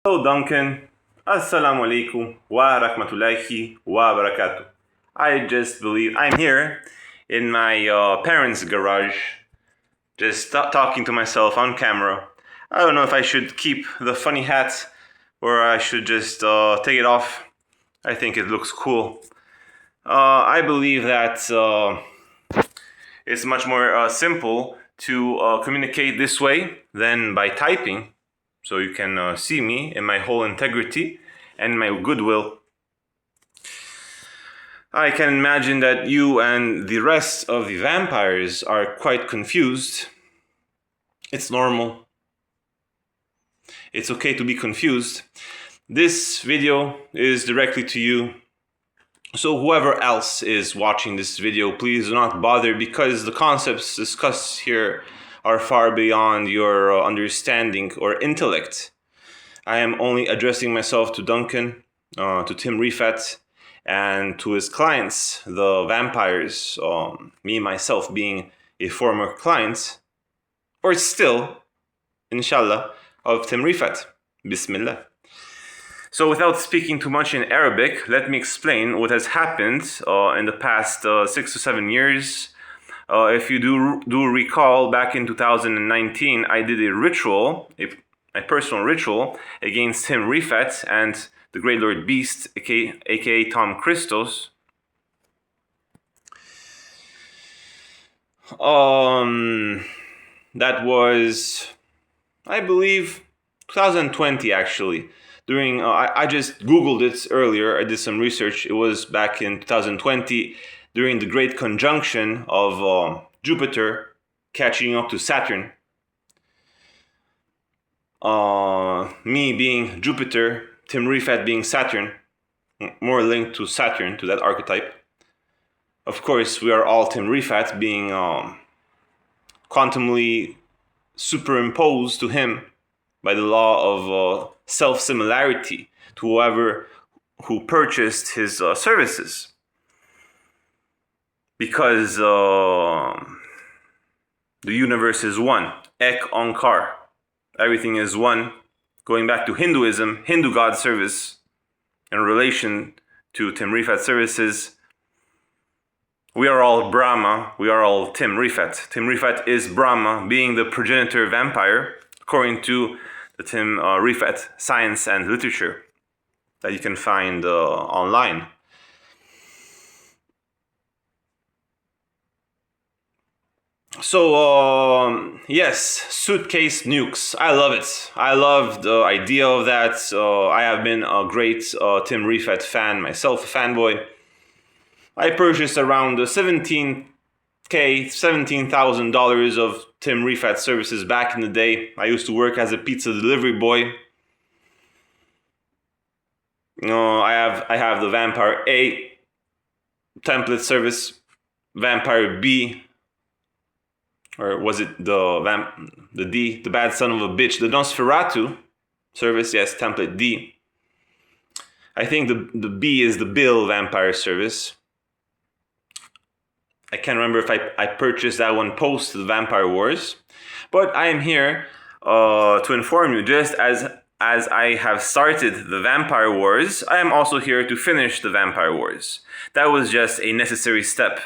Hello Duncan, Assalamu alaikum wa rahmatullahi wa barakatuh. I just believe I'm here in my parents' garage, just talking to myself on camera. I don't know if I should keep the funny hat or I should just take it off. I think it looks cool. I believe that it's much more simple to communicate this way than by typing. So you can see me in my whole integrity and my goodwill. I can imagine that you and the rest of the vampires are quite confused. It's normal. It's okay to be confused. This video is directly to you. So whoever else is watching this video, please do not bother, because the concepts discussed here are far beyond your understanding or intellect. I am only addressing myself to Duncan, to Tim Rifat, and to his clients, the vampires, me myself being a former client, or still, inshallah, of Tim Rifat. Bismillah. So without speaking too much in Arabic, let me explain what has happened in the past 6 to 7 years. If you do recall, back in 2019, I did a ritual, a personal ritual against Tim Rifat and the Great Lord Beast, aka Tom Christos. That was, I believe, 2020 actually. During I just Googled it earlier. I did some research. It was back in 2020 during the great conjunction of Jupiter catching up to Saturn. Me being Jupiter, Tim Rifat being Saturn, more linked to Saturn, to that archetype. Of course, we are all Tim Rifat, being quantumly superimposed to him by the law of self-similarity to whoever who purchased his services. Because the universe is one, Ek Onkar. Everything is one. Going back to Hinduism, Hindu God service, in relation to Tim Rifat services, we are all Brahma, we are all Tim Rifat. Tim Rifat is Brahma, being the progenitor vampire, according to the Tim Rifat science and literature that you can find online. So, yes, suitcase nukes. I love it. I love the idea of that. I have been a great Tim Rifat fan myself, a fanboy. I purchased around $17,000 of Tim Rifat services back in the day. I used to work as a pizza delivery boy. I have the Vampire A template service, Vampire B, or was it the D, the bad son of a bitch, the Nosferatu service, yes, template D. I think the B is the Bill Vampire service. I can't remember if I purchased that one post the Vampire Wars, but I am here to inform you, just as I have started the Vampire Wars, I am also here to finish the Vampire Wars. That was just a necessary step.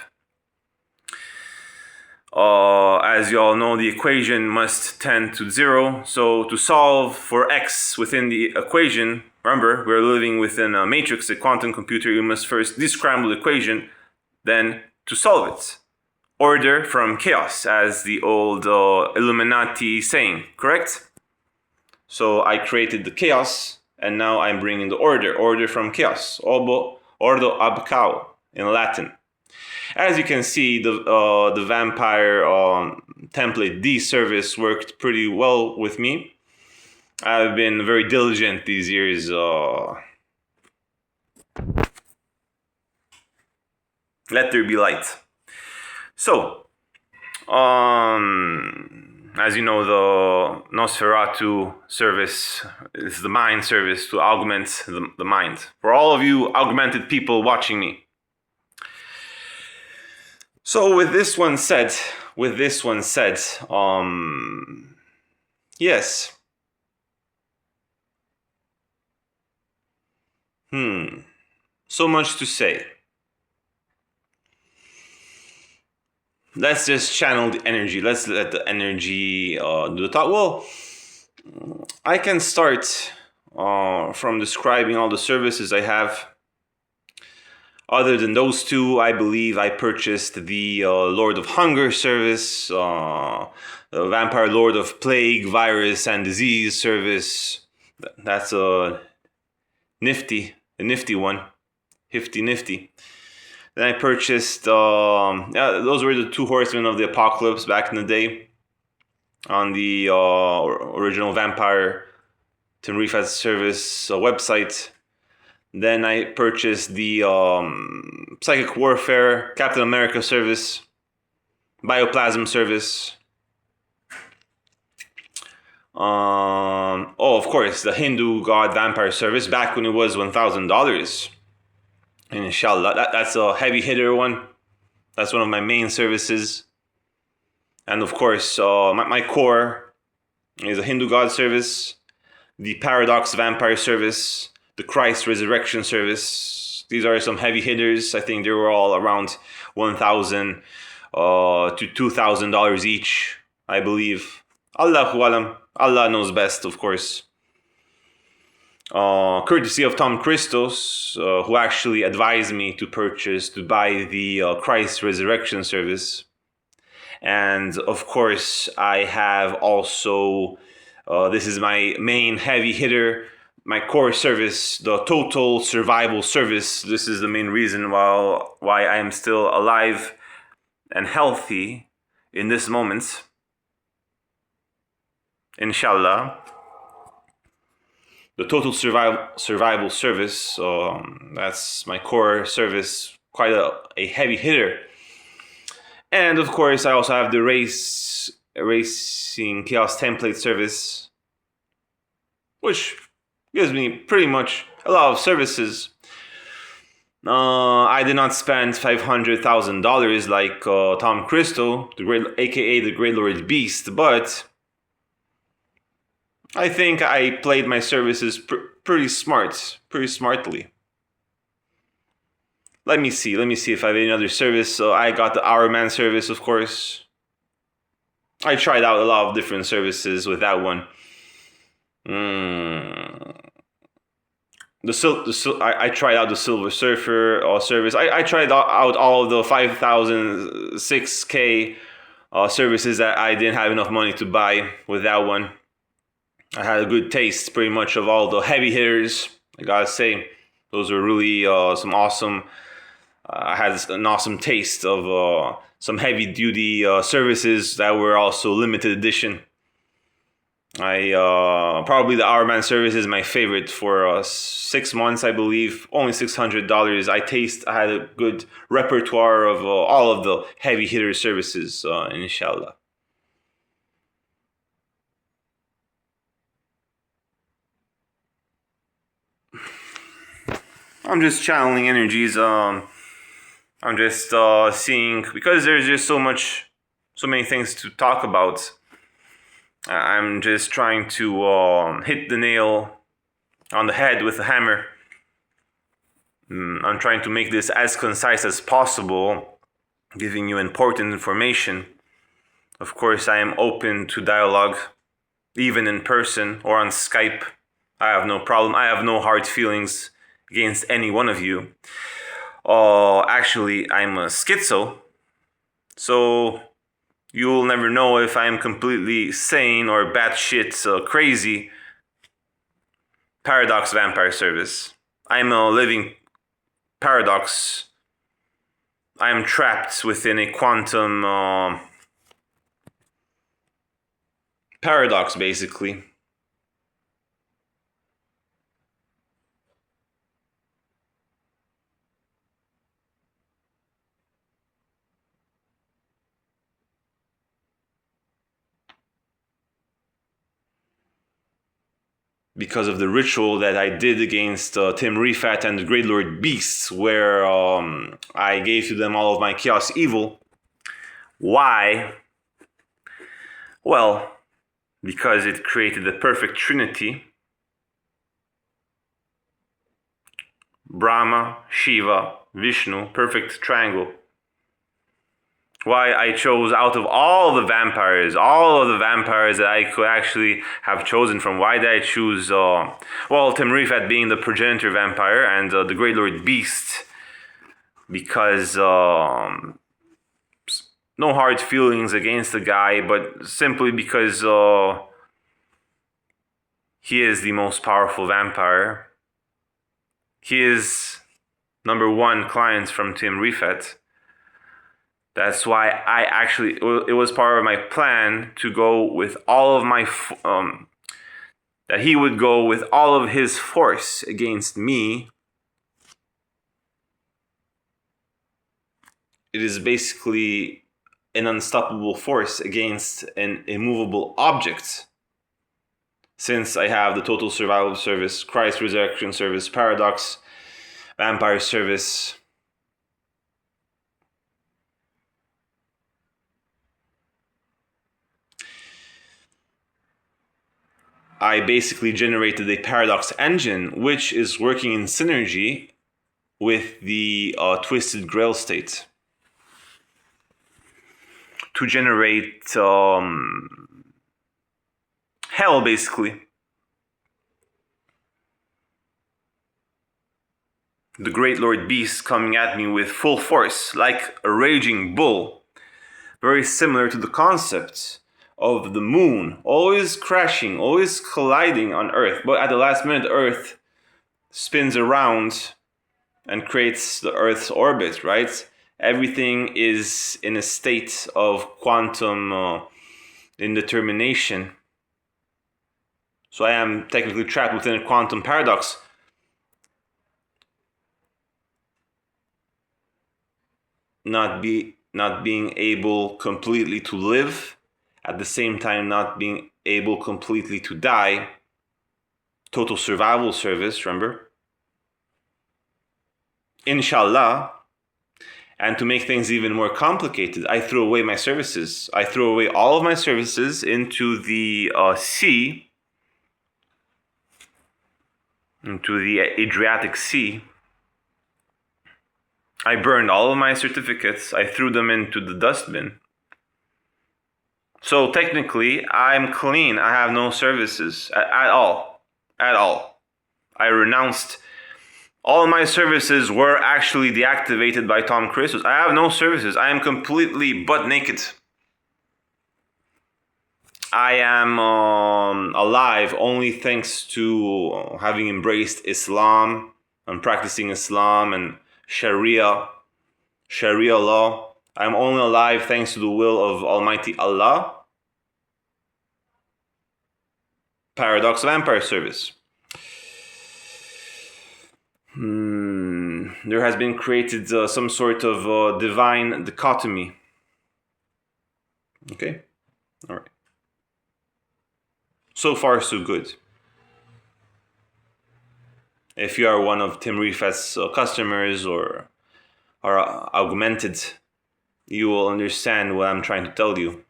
As you all know, the equation must tend to 0, so to solve for x within the equation, remember, we're living within a matrix, a quantum computer, you must first descramble the equation, then to solve it. Order from chaos, as the old Illuminati saying, correct? So I created the chaos, and now I'm bringing the order from chaos. Ordo ab chaos in Latin. As you can see, the Vampire template D service worked pretty well with me. I've been very diligent these years. Let there be light. So, as you know, the Nosferatu service is the mind service to augment the mind. For all of you augmented people watching me. So with this one said, yes, So much to say. Let's just channel the energy. Let's let the energy do the talk. Well, I can start from describing all the services I have. Other than those two, I believe I purchased the Lord of Hunger service, the Vampire Lord of Plague, Virus, and Disease service. That's a nifty one. Nifty. Then I purchased, those were the two horsemen of the apocalypse back in the day on the original Vampire Tim Rifat service website. Then I purchased the Psychic Warfare Captain America service, Bioplasm service. Of course, the Hindu God Vampire service back when it was $1,000. Inshallah, that's a heavy hitter one. That's one of my main services. And of course, my core is a Hindu God service, the Paradox Vampire service, the Christ Resurrection service. These are some heavy hitters. I think they were all around $1,000 to $2,000 each, I believe. Allahu alam. Allah knows best, of course. Courtesy of Tom Christos, who actually advised me to buy the Christ Resurrection service. And of course, I have also, this is my main heavy hitter, my core service, the Total Survival Service. This is the main reason why I am still alive and healthy in this moment. Inshallah. The Total Survival Service, that's my core service, quite a heavy hitter. And of course, I also have the Racing Chaos Template service, which gives me pretty much a lot of services. I did not spend $500,000 like Tom Christo, aka the Great Lord Beast, but I think I played my services pretty smartly. Let me see if I have any other service. So I got the Hour Man service, of course. I tried out a lot of different services with that one. I tried out the Silver Surfer service. I tried out all of the 5,000, 6K services that I didn't have enough money to buy with that one. I had a good taste pretty much of all the heavy hitters. I gotta say, those were really some awesome. I had an awesome taste of some heavy duty services that were also limited edition. Probably the Hour Man service is my favorite for 6 months, I believe. Only $600. I had a good repertoire of all of the heavy hitter services, inshallah. I'm just channeling energies. I'm just seeing, because there's just so many things to talk about. I'm just trying to hit the nail on the head with a hammer. I'm trying to make this as concise as possible, giving you important information. Of course, I am open to dialogue, even in person or on Skype. I have no problem. I have no hard feelings against any one of you. Actually, I'm a schizo, so you'll never know if I'm completely sane or batshit crazy. Paradox Vampire Service. I'm a living paradox. I am trapped within a quantum paradox, basically. Because of the ritual that I did against Tim Rifat and the Great Lord Beasts, where I gave to them all of my chaos evil. Why? Well, because it created the perfect trinity. Brahma, Shiva, Vishnu, perfect triangle. Why I chose out of all of the vampires that I could actually have chosen from. Why did I choose, well, Tim Rifat being the progenitor vampire and the Great Lord Beast, because no hard feelings against the guy, but simply because he is the most powerful vampire. He is number one client from Tim Rifat. That's why it was part of my plan to go with all of my, that he would go with all of his force against me. It is basically an unstoppable force against an immovable object. Since I have the Total Survival Service, Christ Resurrection Service, Paradox, Vampire Service, I basically generated a paradox engine, which is working in synergy with the twisted grail state to generate hell, basically. The Great Lord Beast coming at me with full force, like a raging bull. Very similar to the concept of the moon, always crashing, always colliding on Earth. But at the last minute, Earth spins around and creates the Earth's orbit, right? Everything is in a state of quantum indetermination. So I am technically trapped within a quantum paradox. Not being able completely to live, at the same time not being able completely to die. Total survival service, remember? Inshallah. And to make things even more complicated, I threw away my services. I threw away all of my services into the sea, into the Adriatic Sea. I burned all of my certificates. I threw them into the dustbin. So technically, I'm clean. I have no services at all. At all. I renounced. All my services were actually deactivated by Tom Cruise. I have no services. I am completely butt naked. I am alive only thanks to having embraced Islam and practicing Islam and Sharia law. I'm only alive thanks to the will of Almighty Allah. Paradox Vampire Service. There has been created some sort of divine dichotomy. Okay? All right. So far, so good. If you are one of Tim Rifat's customers or are augmented, you will understand what I'm trying to tell you.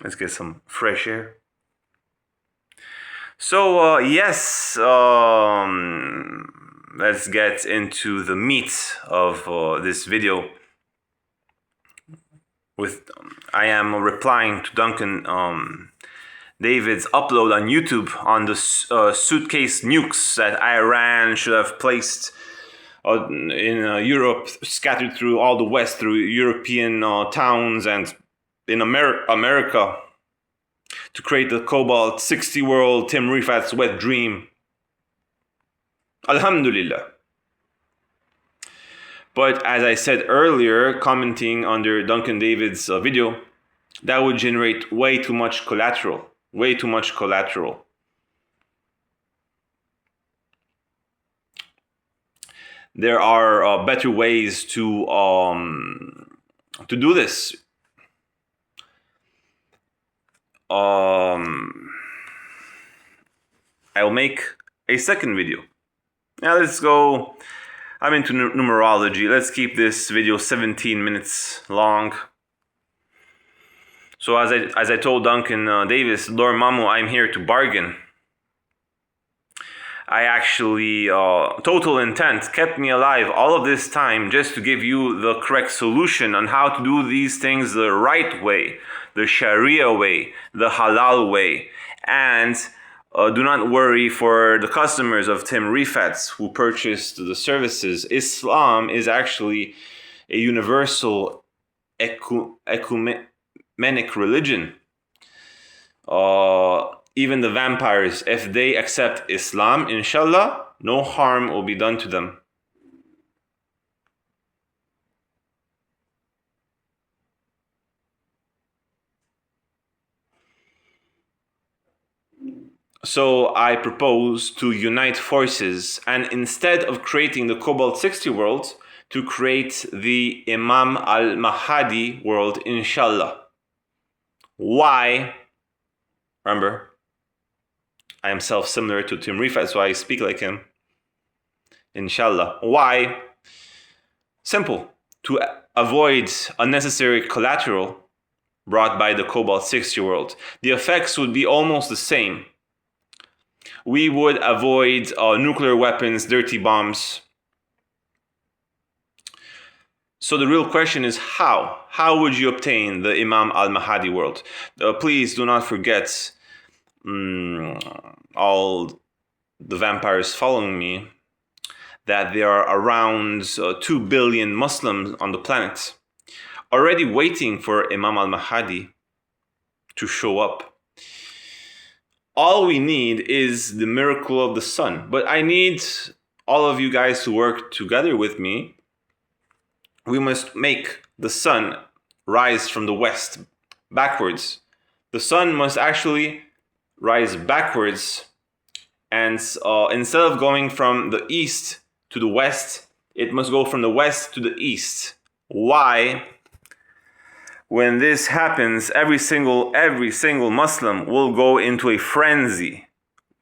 Let's get some fresh air. So, yes, let's get into the meat of this video. I am replying to Duncan David's upload on YouTube on the suitcase nukes that Iran should have placed in Europe, scattered through all the West, through European towns and in America, to create the Cobalt 60 world Tim Rifat's wet dream. Alhamdulillah. But as I said earlier, commenting under Duncan David's video, that would generate way too much collateral. Way too much collateral. There are better ways to do this. I'll make a second video. Now let's go. I'm into numerology. Let's keep this video 17 minutes long. So as I told Duncan Davis, Dormammu, I'm here to bargain. I actually, total intent kept me alive all of this time just to give you the correct solution on how to do these things the right way, the Sharia way, the halal way. And do not worry for the customers of Tim Rifat who purchased the services. Islam is actually a universal ecumenic religion. Even the vampires, if they accept Islam, inshallah, no harm will be done to them. So I propose to unite forces and instead of creating the Cobalt 60 world, to create the Imam Al-Mhadi world, inshallah. Why? Remember, I am self-similar to Tim Rifat, so I speak like him. Inshallah. Why? Simple. To avoid unnecessary collateral brought by the Cobalt 60 world. The effects would be almost the same. We would avoid nuclear weapons, dirty bombs. So the real question is how? How would you obtain the Imam Al-Mhadi world? Please do not forget all the vampires following me that there are around 2 billion Muslims on the planet already waiting for Imam Al-Mhadi to show up. All we need is the miracle of the sun. But I need all of you guys to work together with me. We must make the sun rise from the west backwards. The sun must actually rise backwards, and instead of going from the east to the west, it must go from the west to the east. Why? When this happens, every single Muslim will go into a frenzy,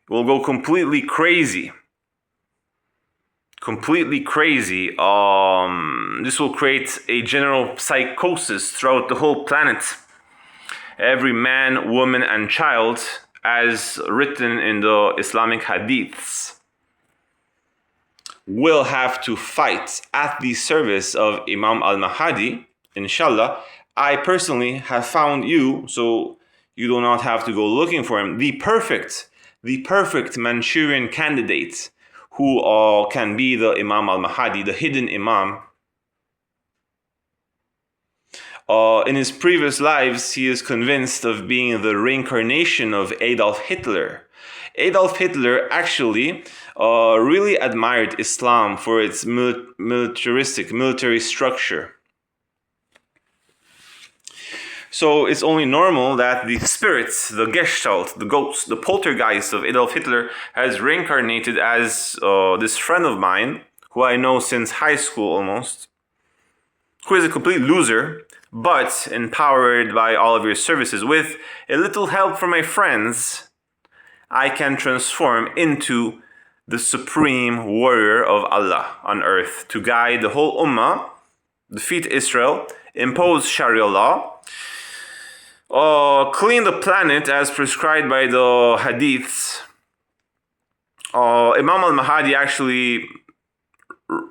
will go completely crazy. This will create a general psychosis throughout the whole planet. Every man, woman, and child, as written in the Islamic hadiths, will have to fight at the service of Imam Al-Mhadi, inshallah. I personally have found you, so you do not have to go looking for him, the perfect Manchurian candidate who can be the Imam Al-Mhadi, the hidden Imam. In his previous lives, he is convinced of being the reincarnation of Adolf Hitler. Adolf Hitler actually really admired Islam for its military structure. So it's only normal that the spirits, the Gestalt, the ghosts, the poltergeist of Adolf Hitler has reincarnated as this friend of mine, who I know since high school almost, who is a complete loser, but empowered by all of your services. With a little help from my friends, I can transform into the supreme warrior of Allah on earth to guide the whole Ummah, defeat Israel, impose Sharia law, clean the planet as prescribed by the hadiths. Imam Al-Mhadi actually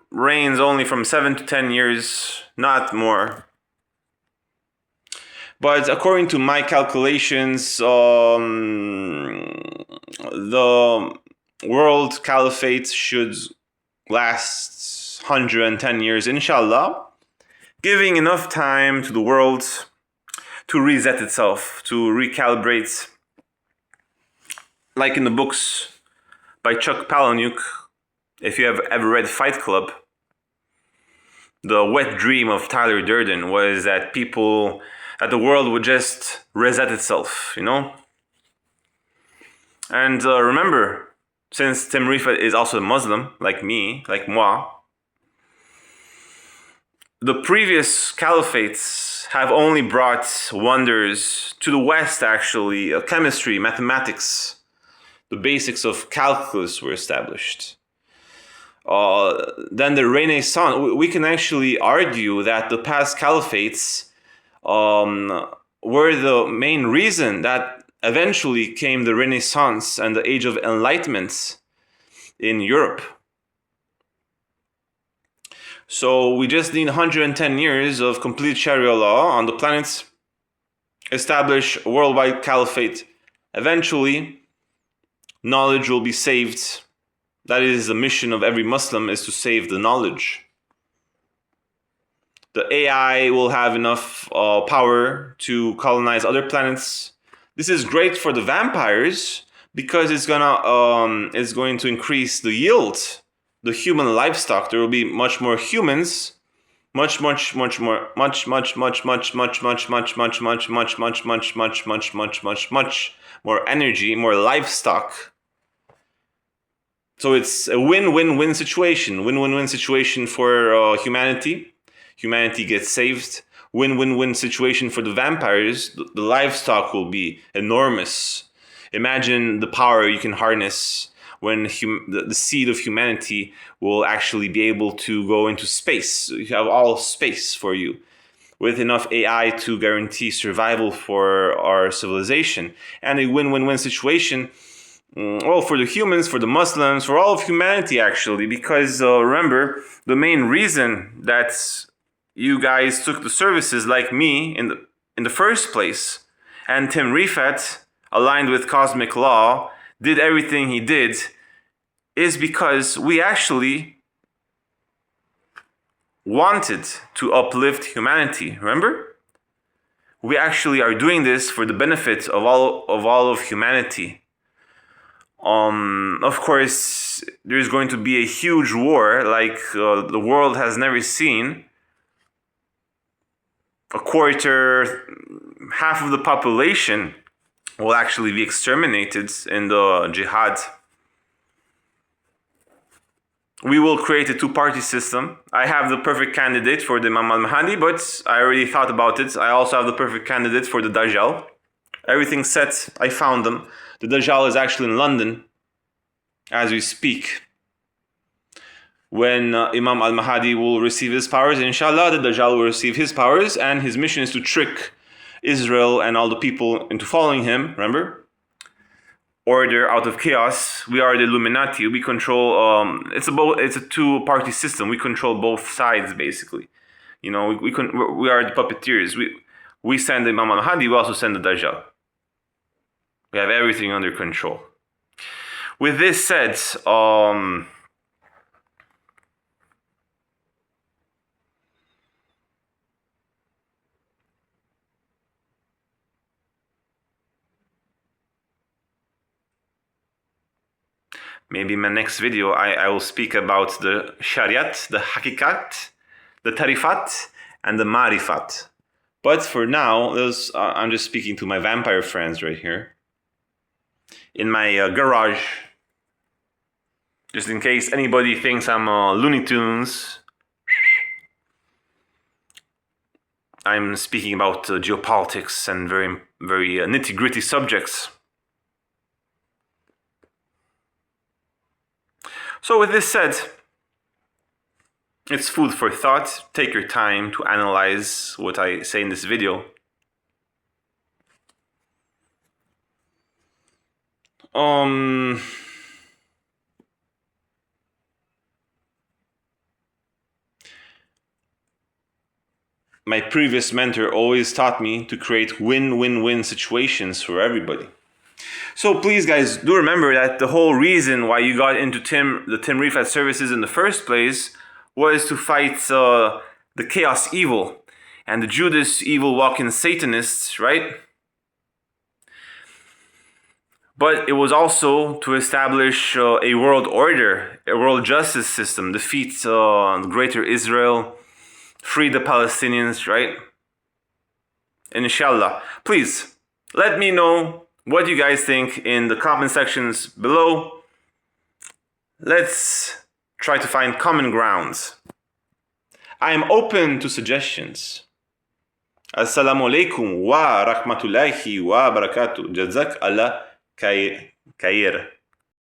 reigns only from 7 to 10 years, not more. But according to my calculations, the world caliphate should last 110 years, inshallah, giving enough time to the world to reset itself, to recalibrate. Like in the books by Chuck Palahniuk, if you have ever read Fight Club, the wet dream of Tyler Durden was that the world would just reset itself, you know? And remember, since Tim Rifat is also a Muslim, like me, like moi, the previous caliphates have only brought wonders to the West, actually. Chemistry, mathematics, the basics of calculus were established. Then the Renaissance, we can actually argue that the past caliphates were the main reason that eventually came the Renaissance and the Age of Enlightenment in Europe. So we just need 110 years of complete Sharia law on the planet, establish a worldwide caliphate. Eventually, knowledge will be saved. That is the mission of every Muslim, is to save the knowledge. The AI will have enough power to colonize other planets. This is great for the vampires because it's going to increase the yield, the human livestock. There will be much more humans, much more energy, more livestock. So it's a win-win-win situation. Win-win-win situation for humanity. Humanity gets saved. Win-win-win situation for the vampires. The livestock will be enormous. Imagine the power you can harness when the seed of humanity will actually be able to go into space. You have all space for you, with enough AI to guarantee survival for our civilization. And a win-win-win situation, well, for the humans, for the Muslims, for all of humanity actually, because remember, the main reason that you guys took the services like me in the first place, and Tim Rifat, aligned with cosmic law, did everything he did, is because we actually wanted to uplift humanity. Remember? We actually are doing this for the benefit of all of humanity. Of course, there's going to be a huge war like the world has never seen. A quarter, half of the population will actually be exterminated in the jihad. We will create a two-party system. I have the perfect candidate for the Imam Al-Mhadi, but I already thought about it. I also have the perfect candidate for the Dajjal. Everything's set. I found them. The Dajjal is actually in London as we speak. When Imam Al-Mhadi will receive his powers, inshallah, the Dajjal will receive his powers, and his mission is to trick Israel and all the people into following him. Remember? Order out of chaos. We are the Illuminati. We control. It's a two-party system. We control both sides, basically. You know, we are the puppeteers. We send the Imam Al-Mhadi. We also send the Dajjal. We have everything under control. With this said, maybe in my next video I will speak about the Shariat, the Hakikat, the Tarifat, and the Marifat. But for now, I'm just speaking to my vampire friends right here in my garage, just in case anybody thinks I'm Looney Tunes. I'm speaking about geopolitics and very, very nitty-gritty subjects. So with this said, it's food for thought. Take your time to analyze what I say in this video. My previous mentor always taught me to create win-win-win situations for everybody. So please guys, do remember that the whole reason why you got into the Tim Rifat services in the first place was to fight the chaos evil and the Judas evil walking Satanists, right? But it was also to establish a world order, a world justice system, defeat the greater Israel, free the Palestinians, right? Inshallah. Please, let me know what you guys think in the comment sections below. Let's try to find common grounds. I am open to suggestions. Assalamu alaikum wa rahmatullahi wa barakatuh. Jazak Allah khair.